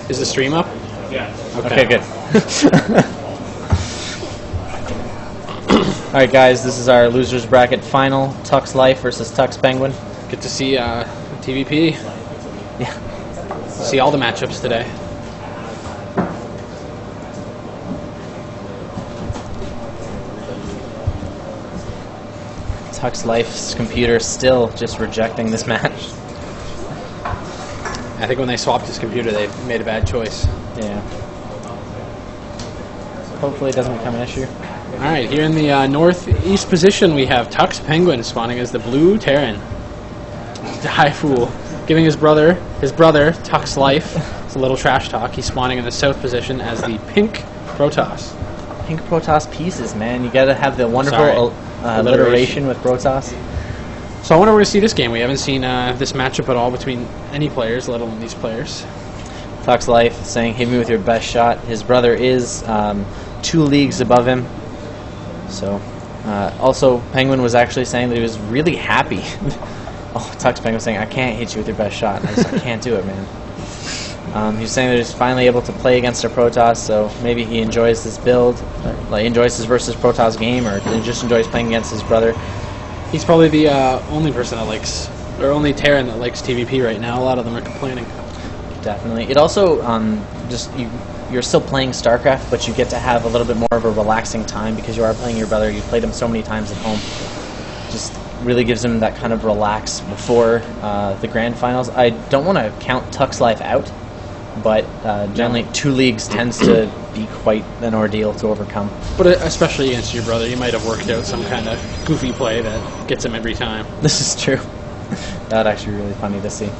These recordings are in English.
Is the stream up? Yeah. Okay, good. Alright guys, this is our losers bracket final. TUXLife versus TUXPenguin. Get to see TVP. Yeah. See all the matchups today. TUXLife's computer still just rejecting this match. I think when they swapped his computer, they made a bad choice. Yeah. Hopefully it doesn't become an issue. All right, here in the northeast position, we have TUXPenguin spawning as the blue Terran. The high fool, giving his brother TUXLife. It's a little trash talk. He's spawning in the south position as the pink Protoss. Pink Protoss pieces, man. You gotta have the wonderful alliteration with Protoss. So I wonder where to see this game. We haven't seen this matchup at all between any players, let alone these players. TUXLife saying, hit me with your best shot. His brother is 2 leagues above him. So, also, Penguin was actually saying that he was really happy. Oh, TUXPenguin was saying, I can't hit you with your best shot. I can't do it, man. He was saying that he's finally able to play against a Protoss, so maybe he enjoys this build, like enjoys his versus Protoss game, or just enjoys playing against his brother. He's probably the only person that likes, or only Terran that likes TVP right now. A lot of them are complaining. Definitely. It also, you're still playing Starcraft, but you get to have a little bit more of a relaxing time because you are playing your brother. You've played him so many times at home. Just really gives him that kind of relax before the grand finals. I don't want to count TUXLife out, but generally 2 leagues tends to be quite an ordeal to overcome. But especially against your brother, you might have worked out some kind of goofy play that gets him every time. This is true. That would actually be really funny to see.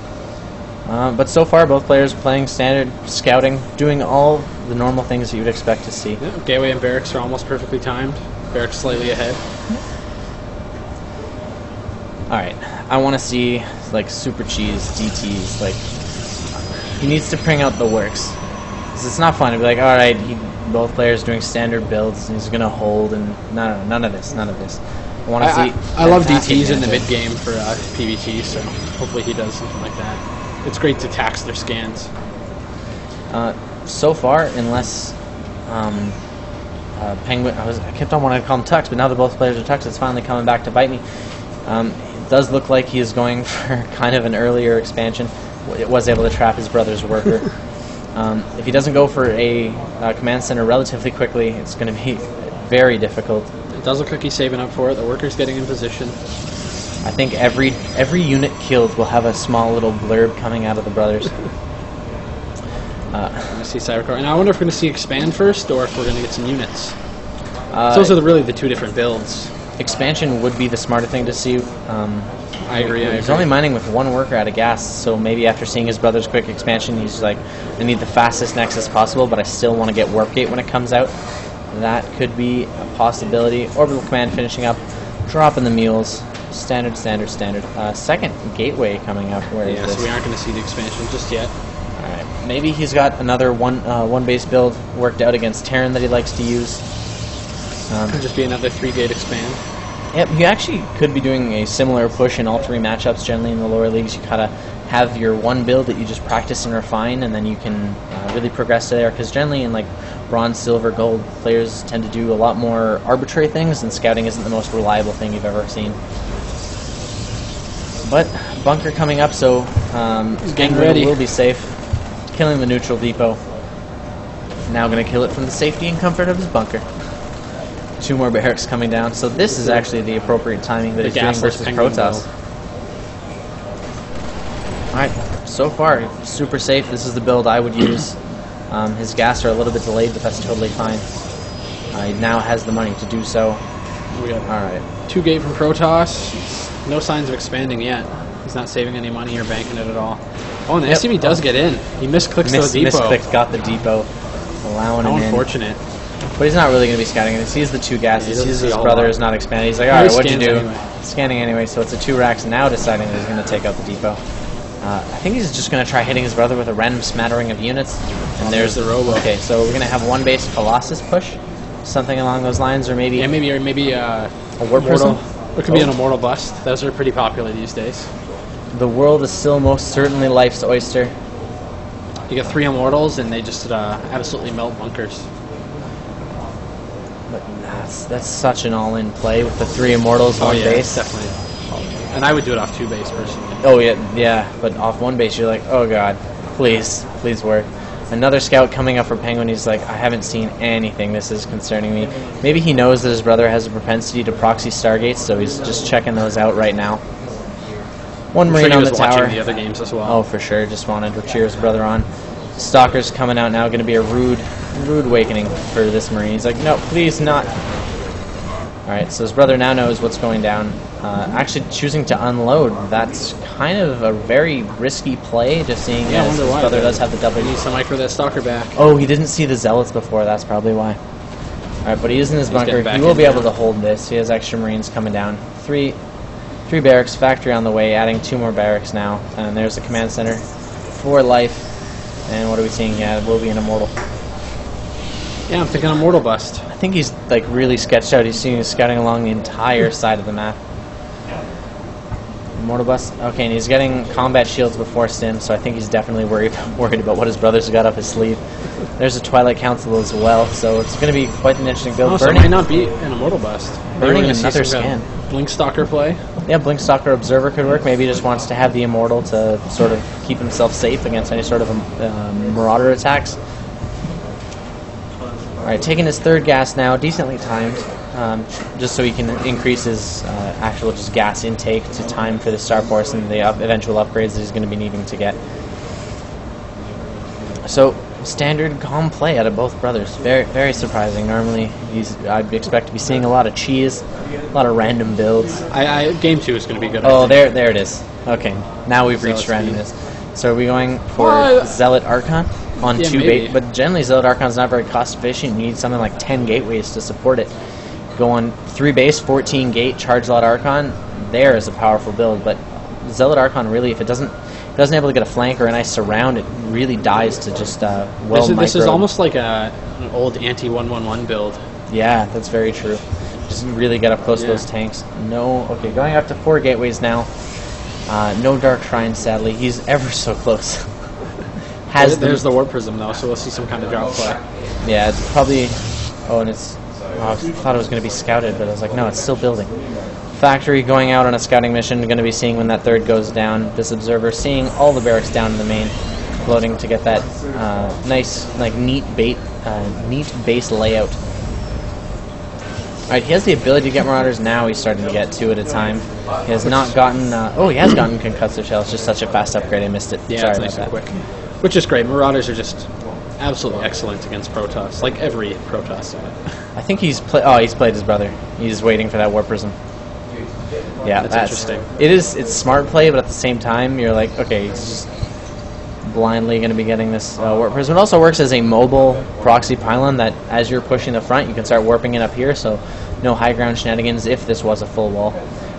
But so far, both players playing standard scouting, doing all the normal things that you would expect to see. Yeah, Gateway and Barracks are almost perfectly timed. Barracks slightly ahead. Alright, I want to see like Super Cheese DTs. Like, he needs to bring out the works. 'Cause it's not fun to be like, alright, both players doing standard builds, and he's going to hold, and no, none of this. I want to see. I love DTs in the mid game for PvT, so hopefully he does something like that. It's great to tax their scans. So far, unless Penguin, I kept on wanting to call him Tux, but now that both players are Tux, it's finally coming back to bite me. It does look like he is going for kind of an earlier expansion. It was able to trap his brother's worker. If he doesn't go for a command center relatively quickly, it's going to be very difficult. It does look like he's saving up for it. The worker's getting in position. I think every unit killed will have a small little blurb coming out of the brothers. I see Cybercore. And I wonder if we're going to see expand first, or if we're going to get some units. Those are really the 2 different builds. Expansion would be the smarter thing to see. I agree. He's only mining with 1 worker out of gas, so maybe after seeing his brother's quick expansion, he's like, I need the fastest nexus possible, but I still want to get Warp Gate when it comes out. That could be a possibility. Orbital Command finishing up, dropping the mules. Standard. Second gateway coming up. Where is this? So we aren't going to see the expansion just yet. Alright, maybe he's got another one base build worked out against Terran that he likes to use. Could just be another 3-gate expand. Yep, you actually could be doing a similar push in all 3 matchups. Generally in the lower leagues, you kind of have your one build that you just practice and refine, and then you can really progress to there. Because generally in like bronze, silver, gold, players tend to do a lot more arbitrary things, and scouting isn't the most reliable thing you've ever seen. But bunker coming up, so he's getting ready. Will be safe. Killing the neutral depot. Now going to kill it from the safety and comfort of his bunker. 2 more barracks coming down, so this is actually the appropriate timing that he's doing versus Protoss. Alright, so far, super safe. This is the build I would use. His gas are a little bit delayed, but that's totally fine. He now has the money to do so. Alright. 2-gate from Protoss. No signs of expanding yet. He's not saving any money or banking it at all. Oh, and the SCV does get in. He misclicks the depot. Misclicked, got the depot. Allowing him in. How unfortunate. But he's not really going to be scouting it. He sees the 2 gas. He sees his brother is not expanding. He's like, alright, what'd you do? Anyway. Scanning anyway, so it's a 2 racks. Now deciding that he's going to take out the depot. I think he's just going to try hitting his brother with a random smattering of units. And there's the robo. Okay, so we're going to have 1 base Colossus push. Something along those lines, or maybe... Yeah, maybe a Warp Prism? It could be an Immortal Bust. Those are pretty popular these days. The world is still most certainly life's oyster. You get 3 immortals, and they just absolutely melt bunkers. But that's such an all-in play with the 3 immortals, 1 base. Definitely. And I would do it off 2 base personally. Oh yeah, but off 1 base, you're like, oh god, please work. Another scout coming up for Penguin. He's like, I haven't seen anything. This is concerning me. Maybe he knows that his brother has a propensity to proxy Stargates, so he's just checking those out right now. 1 Marine on the tower. Watching the other games as well. Oh, for sure. Just wanted to cheer his brother on. Stalker's coming out now. Going to be a rude awakening for this Marine. He's like, no, please not. Alright, so his brother now knows what's going down. Actually choosing to unload. That's kind of a very risky play, just seeing as his brother does have the double. He needs to micro that Stalker back. Oh, he didn't see the Zealots before. That's probably why. Alright, but he is in his bunker. He will be able to hold this. He has extra Marines coming down. 3 barracks, factory on the way, adding 2 more barracks now. And there's the command center. 4 life. And what are we seeing? Yeah, it will be an immortal. Yeah, I'm thinking immortal bust. I think he's like really sketched out. He's scouting along the entire side of the map. Immortal bust. Okay, and he's getting combat shields before Stim, so I think he's definitely worried about what his brother's got up his sleeve. There's a Twilight Council as well, so it's going to be quite an interesting build. Oh, so it might not be an immortal bust. Burning another scan. Blink Stalker play. Yeah, Blink Stalker Observer could work. Maybe he just wants to have the immortal to sort of keep himself safe against any sort of marauder attacks. Alright, taking his 3rd gas now, decently timed, just so he can increase his actual just gas intake to time for the Star Force and the eventual upgrades that he's going to be needing to get. So, standard calm play out of both brothers. Very, very surprising. Normally, I'd expect to be seeing a lot of cheese, a lot of random builds. Game 2 is going to be good. Oh, there it is. Okay, now we've reached randomness. So are we going for Zealot Archon on 2 base? But generally, Zealot Archon's not very cost efficient. You need something like 10 gateways to support it. Go on 3 base, 14 gate, charge Zealot Archon. There is a powerful build, but Zealot Archon really, if it doesn't able to get a flank or a nice surround, it really dies to just This is almost like an old anti-111 build. Yeah, that's very true. Just really get up close to those tanks. No, okay, going up to 4 gateways now. No Dark Shrine, sadly. He's ever so close. There's the Warp Prism, though, so we'll see some kind of drop play. Yeah, it's probably... Oh, and it's... Oh, I thought it was going to be scouted, but I was like, no, it's still building. Factory going out on a scouting mission, going to be seeing when that 3rd goes down. This Observer seeing all the barracks down in the main, loading to get that nice, like, neat base layout. Alright, he has the ability to get Marauders now. He's starting to get 2 at a time. He has not gotten... he has gotten Concussive Shell. It's just such a fast upgrade. I missed it. Yeah, sorry it's nice and quick. Which is great. Marauders are just absolutely excellent against Protoss. Like every Protoss unit. I think he's played his brother. He's waiting for that Warp Prism. Yeah, that's interesting. It's smart play, but at the same time, you're like, okay, he's just blindly going to be getting this Warp Prism. It also works as a mobile proxy pylon that, as you're pushing the front, you can start warping it up here, so no high ground shenanigans if this was a full wall.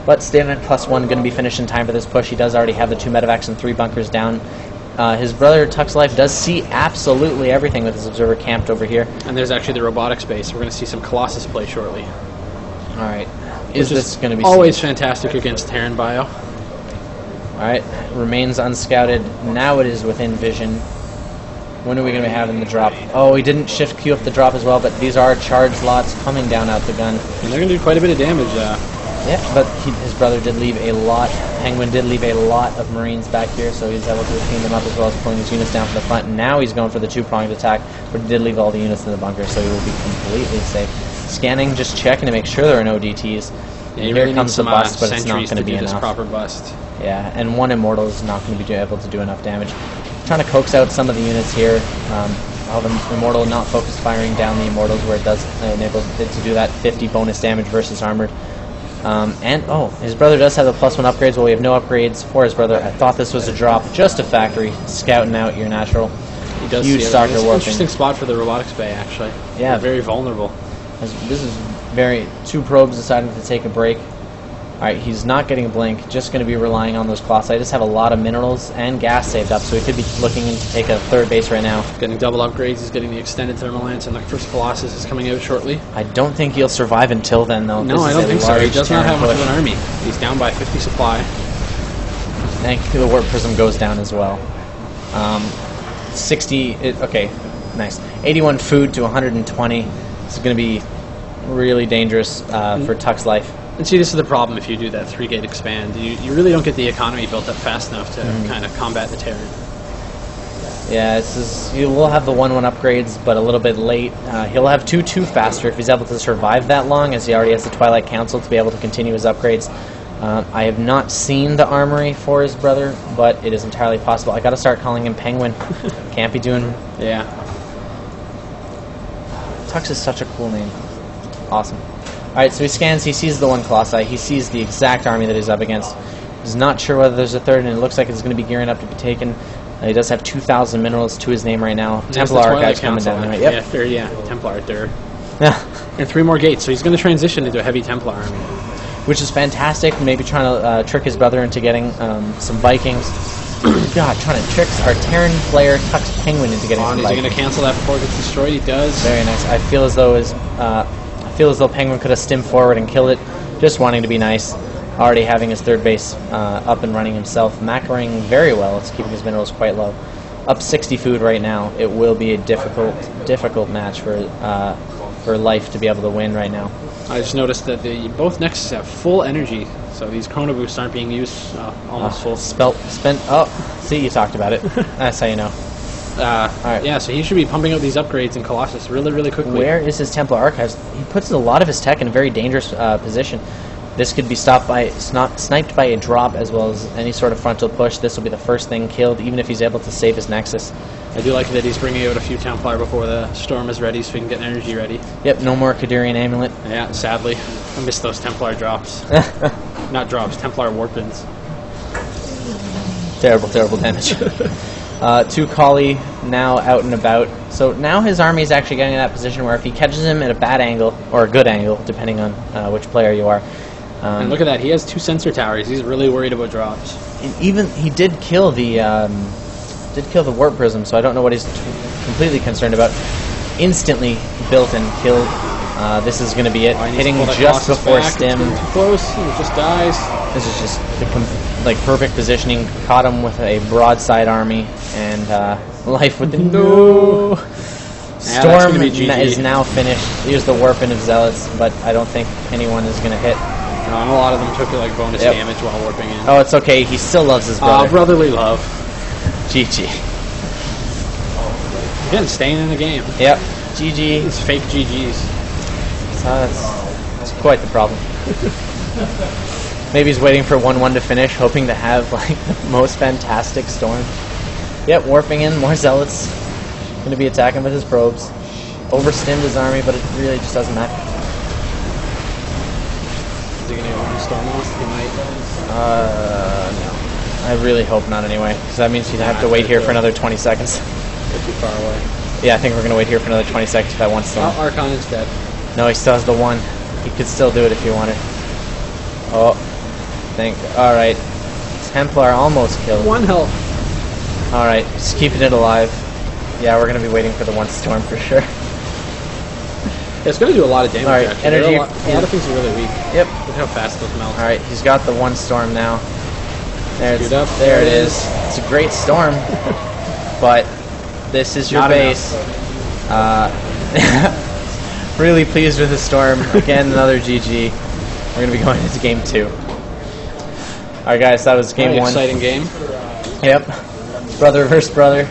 But Stim at +1 going to be finished in time for this push. He does already have the 2 medevacs and 3 bunkers down. His brother, TUXLife, does see absolutely everything with his Observer camped over here. And there's actually the robotics base. We're going to see some Colossus play shortly. Alright. Is this going to be always fantastic against Terran bio? Alright. Remains unscouted. Now it is within vision. When are we going to be having the drop? Oh, he didn't shift Q up the drop as well, but these are charged lots coming down out the gun. And they're going to do quite a bit of damage. Yeah, but his brother did leave a lot. Penguin did leave a lot of Marines back here, so he's able to clean them up as well as pulling his units down from the front. And now he's going for the 2-pronged attack, but he did leave all the units in the bunker, so he will be completely safe. Scanning, just checking to make sure there are no DTs. Yeah, here comes the bust, but it's not going to be enough. Proper bust. Yeah, and 1 Immortal is not going to be able to do enough damage. Trying to coax out some of the units here. All the Immortal not focused firing down the Immortals where it does enable it to do that 50 bonus damage versus armored. His brother does have the +1 upgrades. Well, we have no upgrades for his brother. I thought this was a drop, just a factory, scouting out your natural. He does huge Stalker warping. Interesting spot for the robotics bay, actually. Yeah. They're very vulnerable. This is very... 2 probes deciding to take a break. Alright, he's not getting a blink, just going to be relying on those Colossi. I just have a lot of minerals and gas saved up, so he could be looking to take a 3rd base right now. Getting double upgrades, he's getting the extended thermal lance, and the first Colossus is coming out shortly. I don't think he'll survive until then, though. No, I don't think so. He does not have much of an army. He's down by 50 supply. And the Warp Prism goes down as well. 60. Okay, nice. 81 food to 120. This is going to be really dangerous for TUXLife. And see, this is the problem if you do that 3-gate expand. You really don't get the economy built up fast enough to kind of combat the Terran. Yeah, you will have the 1-1 upgrades, but a little bit late. He'll have 2-2 faster if he's able to survive that long, as he already has the Twilight Council to be able to continue his upgrades. I have not seen the armory for his brother, but it is entirely possible. I got to start calling him Penguin. Can't be doing... Yeah. Tux is such a cool name. Awesome. Alright, so he scans, he sees the 1 Colossi, he sees the exact army that he's up against. He's not sure whether there's a third, and it looks like it's going to be gearing up to be taken. He does have 2,000 minerals to his name right now. Templar Archives coming down there. Yep. Yeah, Templar there. Yeah. And 3 more gates, so he's going to transition into a heavy Templar army. Which is fantastic, maybe trying to trick his brother into getting some Vikings. God, trying to trick our Terran player TUXPenguin into getting some Vikings. Is he going to cancel that before it gets destroyed? He does. Very nice. I feel as though Penguin could have stimmed forward and killed it, just wanting to be nice. Already having his 3rd base up and running himself. Macroing very well. It's keeping his minerals quite low. Up 60 food right now. It will be a difficult match for Life to be able to win right now. I just noticed that both nexuses have full energy, so these chrono boosts aren't being used almost full. Spent. Oh, see, you talked about it. That's how you know. Right. Yeah, so he should be pumping out these upgrades in Colossus really, really quickly. Where is his Templar Archives? He puts a lot of his tech in a very dangerous position. This could be sniped by a drop as well as any sort of frontal push. This will be the first thing killed, even if he's able to save his Nexus. I do like that he's bringing out a few Templar before the storm is ready, so we can get energy ready. Yep, no more Kadirian Amulet. Yeah, sadly. I missed those Templar drops. Not drops, Templar warpins. Terrible, terrible damage. 2 Kali now out and about. So now his army is actually getting in that position where if he catches him at a bad angle, or a good angle, depending on which player you are. And look at that, he has 2 sensor towers. He's really worried about drops. And even he did kill the warp prism, so I don't know what he's completely concerned about. Instantly built and killed. This is going to be it. Hitting just before stim. Too close. He just dies. This is just the perfect positioning. Caught him with a broadside army and Life with the no. Storm is now finished. Here's the warping of Zealots, but I don't think anyone is going to hit. No, and a lot of them took like bonus damage while warping in. Oh, it's okay. He still loves his brother. Brotherly love. GG. Again, staying in the game. Yep. GG. It's fake GGs. That's quite the problem. Maybe he's waiting for 1-1 to finish, hoping to have like the most fantastic storm. Yep, warping in, more Zealots. Going to be attacking with his probes. Overstimmed his army, but it really just doesn't matter. Is he going to get one storm off? He might. No. I really hope not anyway, because that means you'd have to wait here for another 20 seconds. They're too far away. Yeah, I think we're going to wait here for another 20 seconds for that one storm. Oh, Archon is dead. No, he still has the 1. He could still do it if he wanted. Oh, alright. Templar almost killed. 1 health. Alright, just keeping it alive. Yeah, we're going to be waiting for the 1 storm for sure. Yeah, it's going to do a lot of damage. Alright, energy. A lot of things are really weak. Yep. Look how fast those melt. Alright, he's got the 1 storm now. There it is. It's a great storm. But this is your base. Really pleased with the storm. Again, another GG. We're going to be going into game 2. Alright guys, that was game 1. Exciting game. Yep. Brother versus brother.